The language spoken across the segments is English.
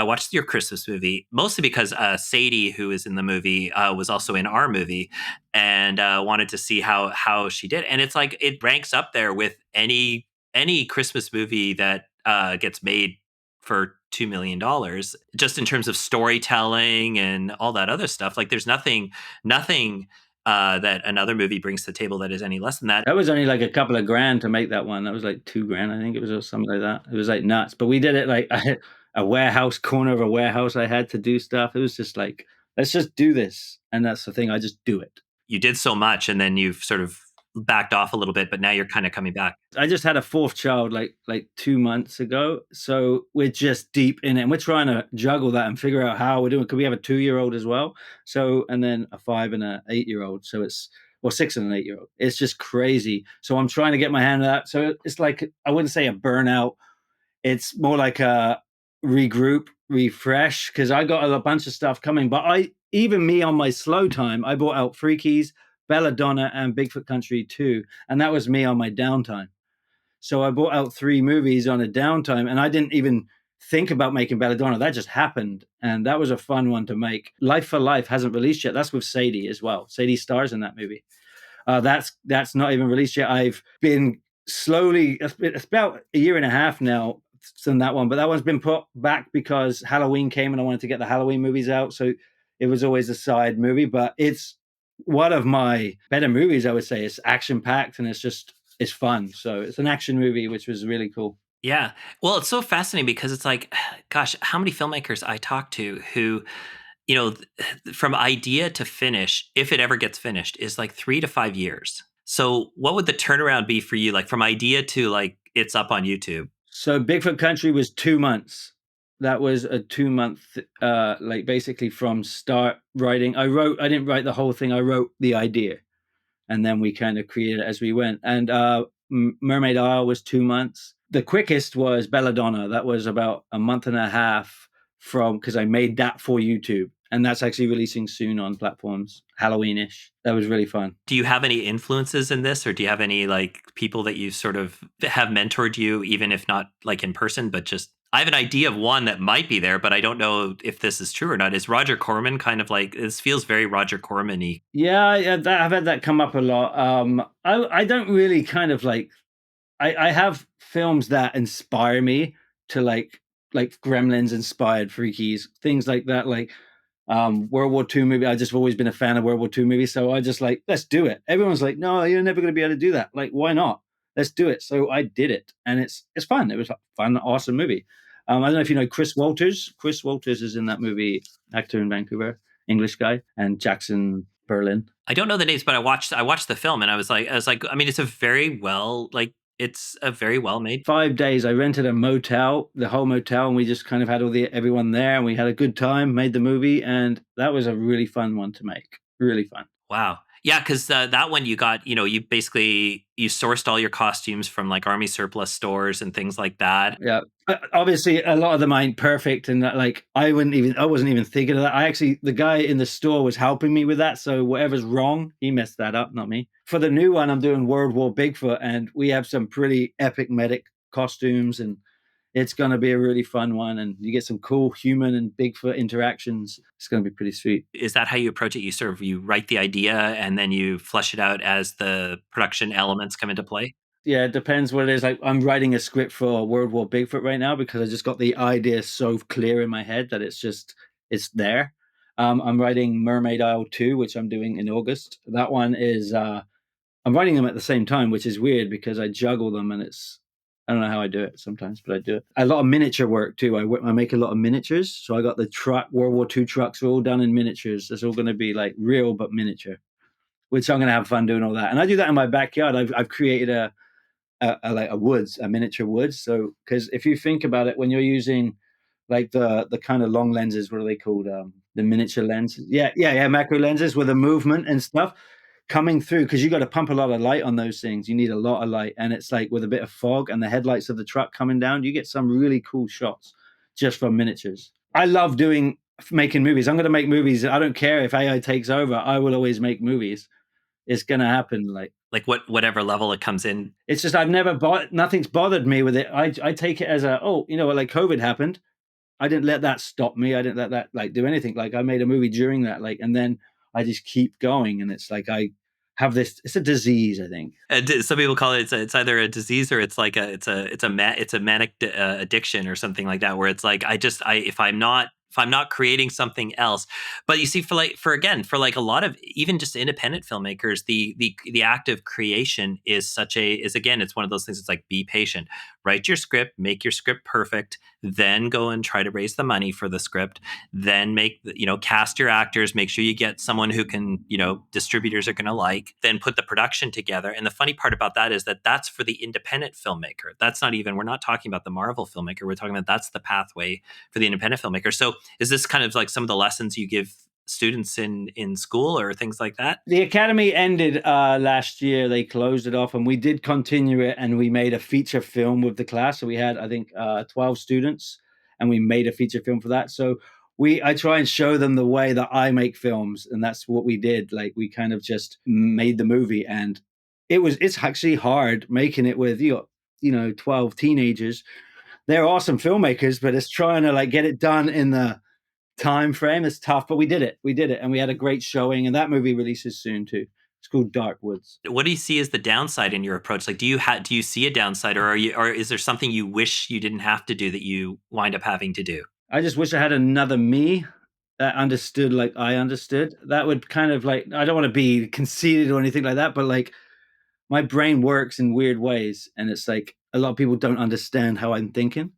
I watched your Christmas movie mostly because Sadie, who is in the movie, was also in our movie, and wanted to see how she did. And it's like it ranks up there with any Christmas movie that gets made for $2 million, just in terms of storytelling and all that other stuff. Like, there's nothing that another movie brings to the table that is any less than that. That was only like a couple of grand to make that one. That was like 2 grand, I think it was, or something like that. It was like nuts. But we did it like I had a warehouse, corner of a warehouse. I had to do stuff. It was just like, let's just do this. And that's the thing. I just do it. You did so much, and then you've sort of backed off a little bit, but now you're kind of coming back. I just had a fourth child like 2 months ago. So we're just deep in it. And we're trying to juggle that and figure out how we're doing. Because we have a 2-year-old as well. So, and then a 5 and an 8-year-old. So it's, or 6 and an 8-year-old. It's just crazy. So I'm trying to get my hand on that. So it's like, I wouldn't say a burnout. It's more like a regroup, refresh, because I got a bunch of stuff coming. But even me on my slow time, I brought out Freakies, Belladonna, and Bigfoot Country 2. And that was me on my downtime. So I brought out 3 movies on a downtime, and I didn't even think about making Belladonna. That just happened, and that was a fun one to make. Life for Life hasn't released yet. That's with Sadie as well. Sadie stars in that movie. That's not even released yet. I've been slowly. It's about a year and a half now since that one, but that one's been put back because Halloween came, and I wanted to get the Halloween movies out. So it was always a side movie, but it's one of my better movies. I would say it's action packed, and it's fun. So it's an action movie, which was really cool. Yeah. Well, it's so fascinating because it's like, gosh, how many filmmakers I talk to who, from idea to finish, if it ever gets finished, is like 3 to 5 years. So what would the turnaround be for you? Like, from idea to like it's up on YouTube? So Bigfoot Country was 2 months. That was a 2 month, like basically from start writing. I didn't write the whole thing. I wrote the idea, and then we kind of created it as we went. And Mermaid Isle was 2 months. The quickest was Belladonna. That was about a month and a half from, because I made that for YouTube, and that's actually releasing soon on platforms, Halloweenish. That was really fun. Do you have any influences in this, or do you have any like people that you sort of have mentored you, even if not like in person, but just I have an idea of one that might be there, but I don't know if this is true or not. Is Roger Corman kind of like this feels very Roger Corman-y? Yeah, yeah, I've had that come up a lot. I don't really kind of like. I have films that inspire me to like Gremlins inspired Freakies, things like that, like World War II movie. I just always been a fan of World War II movies, so I just like, let's do it. Everyone's like, no, you're never going to be able to do that. Like, why not? Let's do it. So I did it, and it's fun. It was a fun, awesome movie. I don't know if you know Chris Walters. Chris Walters is in that movie, actor in Vancouver, English guy, and Jackson Berlin. I don't know the names, but I watched the film and I was like, I mean, it's a very well made. 5 days. I rented a motel, the whole motel, and we just kind of had everyone there, and we had a good time. Made the movie, and that was a really fun one to make. Really fun. Wow. Yeah, because that one you basically you sourced all your costumes from like army surplus stores and things like that. Yeah. Obviously, a lot of them ain't perfect, and that, like, I wasn't even thinking of that. The guy in the store was helping me with that. So whatever's wrong, he messed that up, not me. For the new one, I'm doing World War Bigfoot, and we have some pretty epic medic costumes, and it's going to be a really fun one. And you get some cool human and Bigfoot interactions. It's going to be pretty sweet. Is that how you approach it? You write the idea and then you flesh it out as the production elements come into play? Yeah, it depends what it is. Like, I'm writing a script for World War Bigfoot right now because I just got the idea so clear in my head that it's there. I'm writing Mermaid Isle 2, which I'm doing in August. That one is I'm writing them at the same time, which is weird because I juggle them, and I don't know how I do it sometimes, but I do it. A lot of miniature work too. I make a lot of miniatures, so I got the World War II trucks are all done in miniatures. It's all going to be like real but miniature, which I'm going to have fun doing all that. And I do that in my backyard. I've created a woods, a miniature woods. So, because if you think about it, when you're using like the kind of long lenses, what are they called? The miniature lenses. Yeah, macro lenses with the movement and stuff coming through, because you got to pump a lot of light on those things. You need a lot of light, and it's like with a bit of fog and the headlights of the truck coming down, you get some really cool shots just from miniatures. I love making movies. I'm going to make movies. I don't care if AI takes over. I will always make movies. It's going to happen. Like whatever level it comes in. It's just nothing's bothered me with it. I take it as like COVID happened. I didn't let that stop me. I didn't let that like do anything. Like I made a movie during that, like, and then I just keep going, and it's like I have this. It's a disease, I think. Some people call it it's either a disease or it's like it's a manic addiction or something like that, where it's like I if I'm not creating something else. But you see, for again, for like a lot of even just independent filmmakers, the act of creation is such a is again, it's one of those things. It's like, be patient, write your script, make your script perfect, then go and try to raise the money for the script, then cast your actors, make sure you get someone who can, distributors are going to like, then put the production together. And the funny part about that is that that's for the independent filmmaker. That's not even, we're not talking about the Marvel filmmaker, we're talking about that's the pathway for the independent filmmaker. So is this kind of like some of the lessons you give students in school or things like that? The academy ended last year. They closed it off, and we did continue it, and we made a feature film with the class. So we had, I think, 12 students, and we made a feature film for that. So I try and show them the way that I make films, and that's what we did. Like we kind of just made the movie, and it's actually hard making it with 12 teenagers. They're awesome filmmakers, but it's trying to like get it done in the time frame is tough, but we did it. We did it, and we had a great showing. And that movie releases soon too. It's called Dark Woods. What do you see as the downside in your approach? Like, do you see a downside, or is there something you wish you didn't have to do that you wind up having to do? I just wish I had another me that understood like I understood. That would kind of like, I don't want to be conceited or anything like that, but like my brain works in weird ways, and it's like a lot of people don't understand how I'm thinking.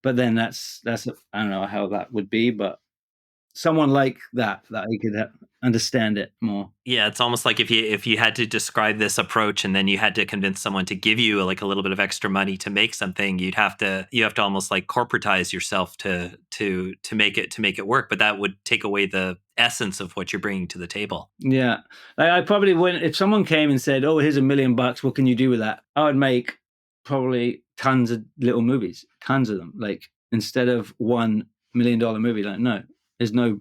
But then that's I don't know how that would be, but someone like that I could understand it more. Yeah, it's almost like if you had to describe this approach and then you had to convince someone to give you like a little bit of extra money to make something, you have to almost like corporatize yourself to make it work. But that would take away the essence of what you're bringing to the table. Yeah. Like, I probably wouldn't if someone came and said, "Oh, here's $1 million. What can you do with that?" I would make probably tons of little movies, tons of them. Like instead of $1 million movie, like no, there's no.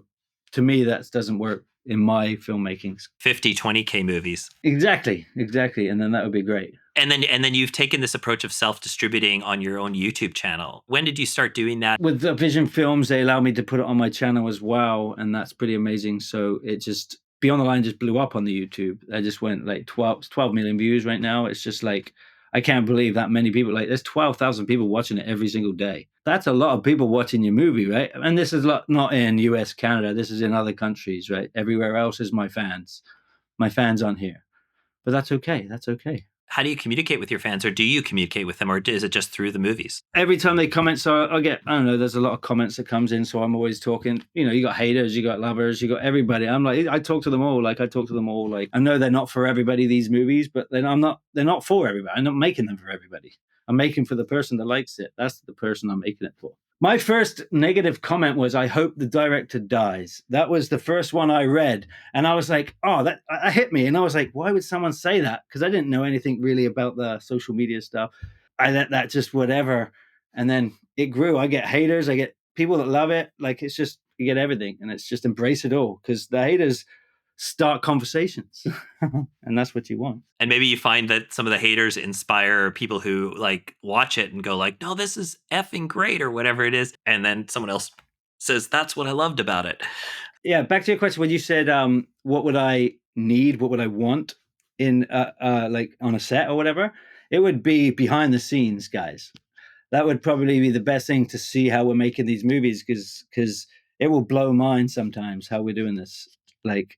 To me, that doesn't work in my filmmakings. 50, 20K movies. Exactly, exactly, and then that would be great. And then you've taken this approach of self-distributing on your own YouTube channel. When did you start doing that? With the Vision Films, they allow me to put it on my channel as well, and that's pretty amazing. So it just Beyond the Line just blew up on the YouTube. I just went like 12 million views right now. It's just like I can't believe that many people. Like there's 12,000 people watching it every single day. That's a lot of people watching your movie, right? And this is not in US, Canada. This is in other countries, right? Everywhere else is my fans. My fans aren't here, but that's okay. That's okay. How do you communicate with your fans, or do you communicate with them, or is it just through the movies? Every time they comment, so I get, I don't know, there's a lot of comments that comes in, so I'm always talking. You got haters, you got lovers, you got everybody. I'm like, I talk to them all. Like I talk to them all. Like I know they're not for everybody, these movies, but then they're not for everybody. I'm not making them for everybody. I'm making for the person that likes it. That's the person I'm making it for. My first negative comment was, "I hope the director dies." That was the first one I read, and I was like, "Oh, that hit me." And I was like, "Why would someone say that?" Because I didn't know anything really about the social media stuff. I let that just whatever, and then it grew. I get haters, I get people that love it. Like it's just you get everything, and it's just embrace it all because the haters start conversations, and that's what you want. And maybe you find that some of the haters inspire people who like watch it and go like, "No, this is effing great," or whatever it is, and then someone else says, "That's what I loved about it." Yeah, back to your question when you said, "What would I need? What would I want in like on a set or whatever?" It would be behind the scenes, guys. That would probably be the best thing to see how we're making these movies because it will blow mine sometimes how we're doing this. Like,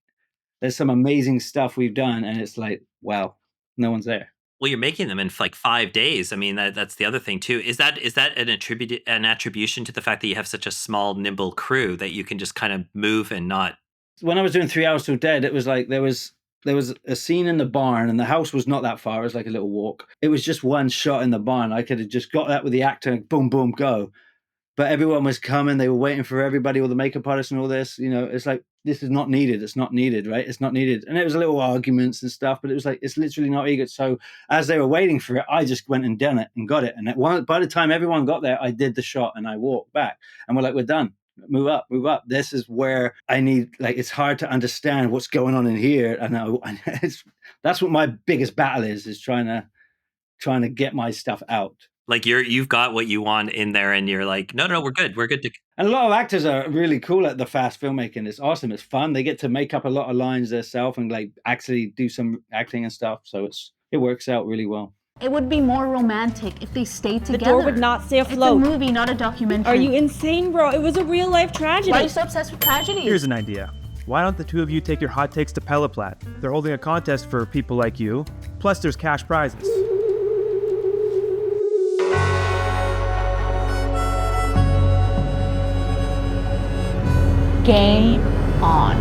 there's some amazing stuff we've done, and it's like, wow, no one's there. Well, you're making them in like 5 days. I mean, that's the other thing too. Is that an attribution to the fact that you have such a small, nimble crew that you can just kind of move and not? When I was doing 3 Hours Till Dead, it was like there was a scene in the barn, and the house was not that far. It was like a little walk. It was just one shot in the barn. I could have just got that with the actor, boom, boom, go. But everyone was coming. They were waiting for everybody, all the makeup artists and all this. It's like this is not needed. It's not needed, right? It's not needed. And it was a little arguments and stuff, but it was like it's literally not needed. So as they were waiting for it, I just went and done it and got it. And by the time everyone got there, I did the shot and I walked back. And we're like, we're done. Move up, move up. This is where I need. Like, it's hard to understand what's going on in here, and that's what my biggest battle is trying to get my stuff out. Like you've got what you want in there, and you're like, no, no, we're good. We're good to. And a lot of actors are really cool at the fast filmmaking. It's awesome. It's fun. They get to make up a lot of lines themselves and like actually do some acting and stuff. So it works out really well. It would be more romantic if they stayed together. The door would not stay afloat. It's a movie, not a documentary. Are you insane, bro? It was a real life tragedy. Why are you so obsessed with tragedy? Here's an idea. Why don't the two of you take your hot takes to Pelleplat? They're holding a contest for people like you. Plus, there's cash prizes. Game on.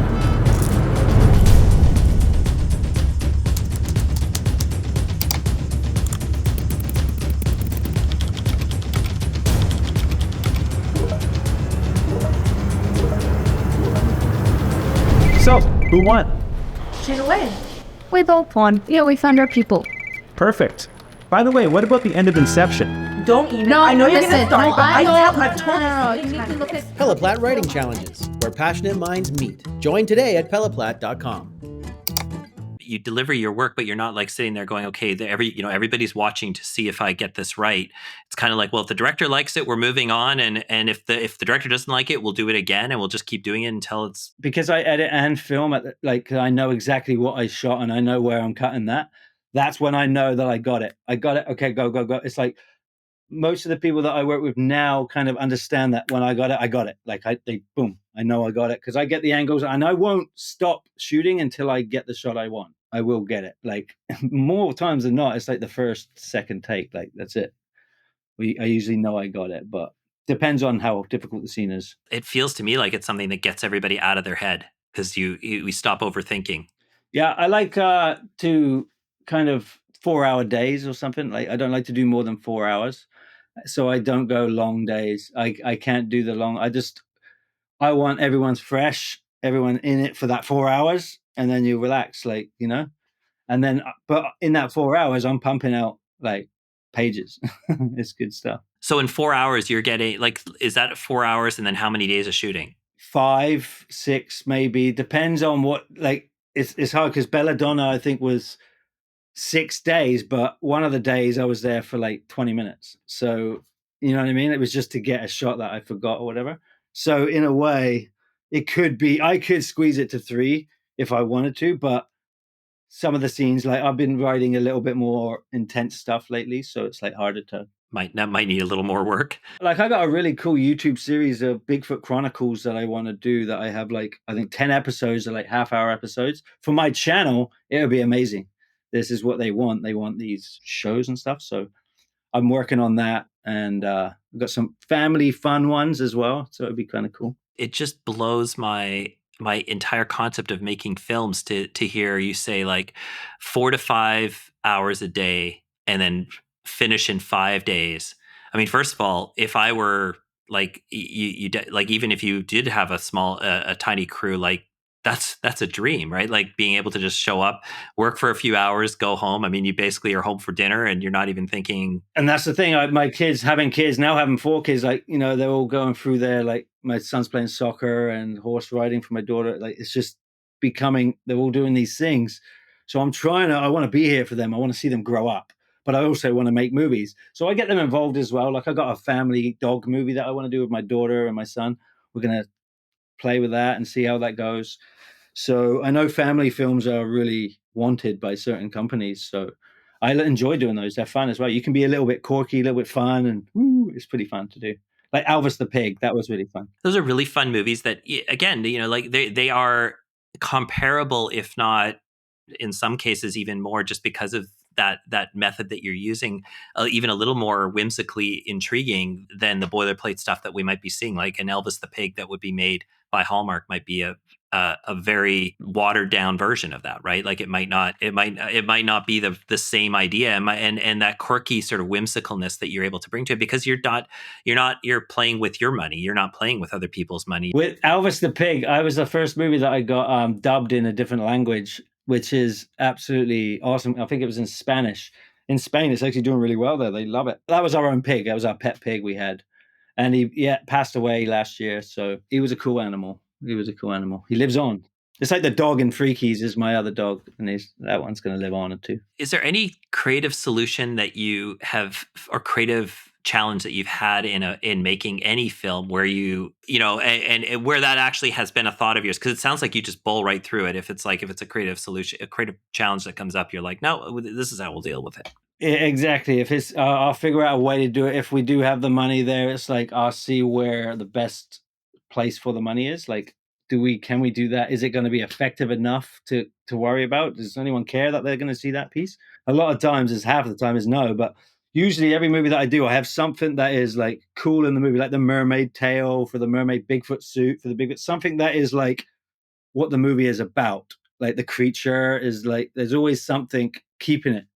So, who won? Straight away. We both won. Yeah, we found our people. Perfect. By the way, what about the end of Inception? Don't even. No, I know you're listen, gonna start, no, but I know. I've told No, you. you need to look at. Pelleplat Writing Challenges, where passionate minds meet. Join today at pelleplat.com. You deliver your work, but you're not like sitting there going, okay, everybody's watching to see if I get this right. It's kind of like, well, if the director likes it, we're moving on, and if the director doesn't like it, we'll do it again, and we'll just keep doing it until it's. Because I edit and film like I know exactly what I shot and I know where I'm cutting that. That's when I know that I got it. I got it. Okay, go, go, go. It's like most of the people that I work with now kind of understand that when I got it, I got it. Like boom, I know I got it because I get the angles and I won't stop shooting until I get the shot I want. I will get it. Like more times than not, it's like the first, second take. Like that's it. I usually know I got it, but depends on how difficult the scene is. It feels to me like it's something that gets everybody out of their head because we stop overthinking. Yeah, I like to kind of 4-hour days or something. Like I don't like to do more than 4 hours. So I don't go long days. I can't do the long. I want everyone's fresh, everyone in it for that 4 hours, and then you relax, like and then but in that 4 hours, I'm pumping out like pages. It's good stuff. So in 4 hours, you're getting like, is that 4 hours, and then how many days of shooting? 5, 6, maybe depends on what. Like it's hard because Belladonna, I think, was 6 days, but one of the days I was there for like 20 minutes. So, you know what I mean? It was just to get a shot that I forgot or whatever. So, in a way, it could be, I could squeeze it to 3 if I wanted to, but some of the scenes, like I've been writing a little bit more intense stuff lately. So it's like harder to. Might need a little more work. Like I got a really cool YouTube series of Bigfoot Chronicles that I want to do that I have like, I think 10 episodes are like half-hour episodes. For my channel, it would be amazing. This is what they want. They want these shows and stuff. So I'm working on that, and we've got some family fun ones as well. So it'd be kind of cool. It just blows my entire concept of making films to hear you say like 4 to 5 hours a day and then finish in 5 days. I mean, first of all, if I were like like even if you did have a small a tiny crew, like that's a dream, right? Like being able to just show up, work for a few hours, go home. I mean, you basically are home for dinner and you're not even thinking. And that's the thing. My kids, having 4 kids, like, they're all going through their, like, my son's playing soccer and horse riding for my daughter. Like, it's just becoming, they're all doing these things. So I want to be here for them. I want to see them grow up, but I also want to make movies. So I get them involved as well. Like I got a family dog movie that I want to do with my daughter and my son. We're going to play with that and see how that goes. So I know family films are really wanted by certain companies. So I enjoy doing those. They're fun as well. You can be a little bit quirky, a little bit fun, and it's pretty fun to do. Like Elvis the Pig, that was really fun. Those are really fun movies that, again, like they are comparable, if not in some cases even more, just because of that method that you're using, even a little more whimsically intriguing than the boilerplate stuff that we might be seeing. Like an Elvis the Pig that would be made by Hallmark might be a very watered down version of that, right? Like it might not be the same idea, and that quirky sort of whimsicalness that you're able to bring to it, because you're playing with your money, you're not playing with other people's money. With Elvis the Pig, I was the first movie that I got dubbed in a different language, which is absolutely awesome. I think it was in Spanish. In Spain, it's actually doing really well there. They love it. That was our own pig. That was our pet pig we had. And he passed away last year. So he was a cool animal. He lives on. It's like the dog in Freakies is my other dog, and that one's going to live on too. Is there any creative solution that you have, or creative challenge that you've had in making any film where and where that actually has been a thought of yours? Because it sounds like you just bowl right through it. If it's a creative solution, a creative challenge that comes up, you're like, no, this is how we'll deal with it. Exactly. If it's, I'll figure out a way to do it. If we do have the money there, it's like I'll see where the best place for the money is. Like, can we do that? Is it going to be effective enough to worry about? Does anyone care that they're going to see that piece? A lot of times, is half of the time is no, but usually every movie that I do, I have something that is like cool in the movie, like the mermaid tail for the mermaid Bigfoot suit for the Bigfoot, something that is like what the movie is about. Like the creature is like, there's always something keeping it,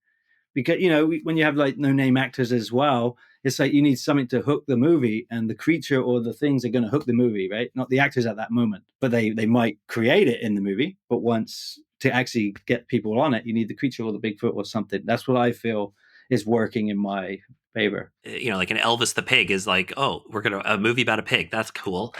because when you have like no name actors as well, it's like you need something to hook the movie, and the creature or the things are going to hook the movie, right? Not the actors at that moment, but they might create it in the movie, but once to actually get people on it, you need the creature or the Bigfoot or something. That's what I feel is working in my favor. Like an Elvis the pig is like, oh, a movie about a pig, that's cool.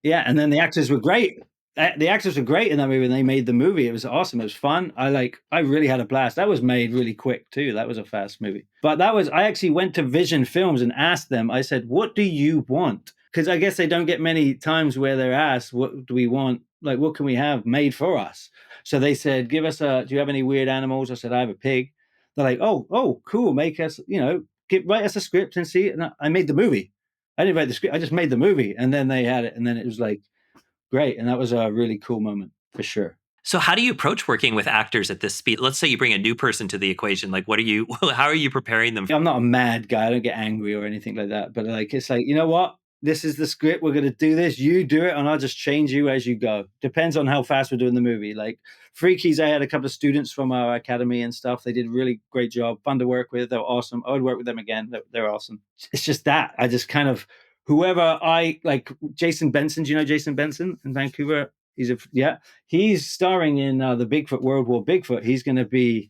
Yeah, and then the actors were great. The actors were great in that movie, and they made the movie. It was awesome. It was fun. I really had a blast. That was made really quick too. That was a fast movie. But I actually went to Vision Films and asked them. I said, "What do you want?" Because I guess they don't get many times where they're asked, "What do we want? Like, what can we have made for us?" So they said, "Give us do you have any weird animals?" I said, "I have a pig." They're like, "Oh, cool. Make us, write us a script and see." And I made the movie. I didn't write the script. I just made the movie, and then they had it, and then it was like great, and that was a really cool moment for sure. So how do you approach working with actors at this speed? Let's say you bring a new person to the equation. Like, how are you preparing them? I'm not a mad guy. I don't get angry or anything like that. But like, it's like, you know what? This is the script. We're going to do this. You do it, and I'll just change you as you go. Depends on how fast we're doing the movie. Like Freakies, I had a couple of students from our academy and stuff. They did a really great job. Fun to work with. They're awesome. I would work with them again. They're awesome. It's just that I just kind of whoever I like. Jason Benson. Do you know Jason Benson in Vancouver? He's starring in the Bigfoot World War Bigfoot. He's going to be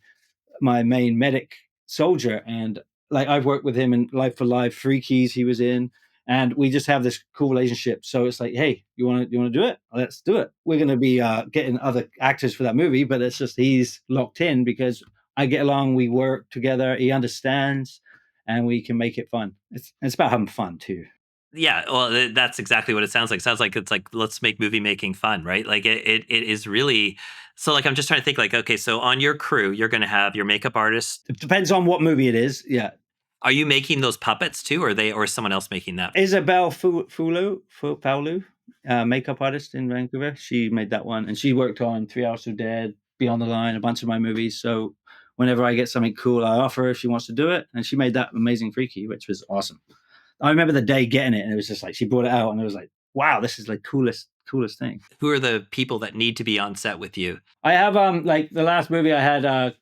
my main medic soldier, and like I've worked with him in Life for Life, Freakies he was in, and we just have this cool relationship. So it's like, hey, you want to do it? Let's do it. We're going to be getting other actors for that movie, but it's just he's locked in because I get along, we work together, he understands, and we can make it fun. It's about having fun too. Yeah, well, that's exactly what it sounds like. It sounds like it's like, let's make movie making fun, right? Like it is really. So like, I'm just trying to think like, okay, so on your crew, you're going to have your makeup artist. It depends on what movie it is. Yeah. Are you making those puppets too, or is someone else making that? Isabel Paulu, makeup artist in Vancouver. She made that one, and she worked on 3 Hours of Dead, Beyond the Line, a bunch of my movies. So whenever I get something cool, I offer her if she wants to do it, and she made that amazing Freaky, which was awesome. I remember the day getting it, and it was just like she brought it out, and it was like, wow, this is like coolest thing. Who are the people that need to be on set with you? I have like the last movie I had a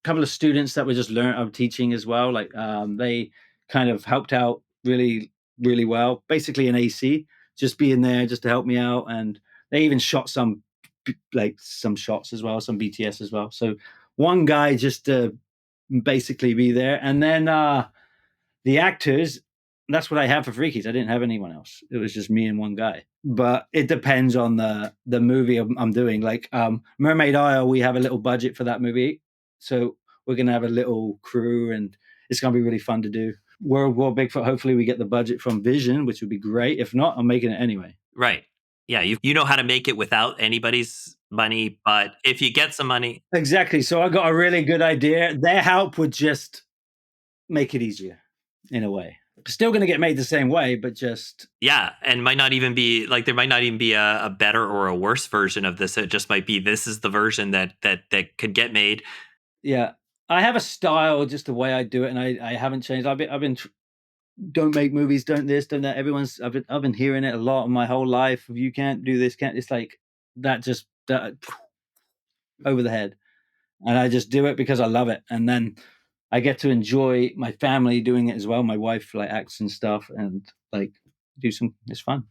couple of students that were just I'm teaching as well. Like they kind of helped out really well. Basically an AC, just being there just to help me out, and they even shot some shots as well, some BTS as well. So one guy just to basically be there, and then the actors. That's what I have for Freakies. I didn't have anyone else. It was just me and one guy. But it depends on the movie I'm doing. Like Mermaid Isle, we have a little budget for that movie, so we're gonna have a little crew, and it's gonna be really fun to do. World War Bigfoot. Hopefully, we get the budget from Vision, which would be great. If not, I'm making it anyway. Right. Yeah, you know how to make it without anybody's money, but if you get some money. Exactly. So I got a really good idea. Their help would just make it easier in a way. Still going to get made the same way, but just yeah, and might not even be like there might not even be a better or a worse version of this. It just might be this is the version that could get made. Yeah, I have a style, just the way I do it, and I haven't changed. I've been don't make movies, don't this, don't that. I've been hearing it a lot of my whole life. You can't do this, can't. It's like that over the head, and I just do it because I love it, and then I get to enjoy my family doing it as well. My wife like acts and stuff, and like it's fun.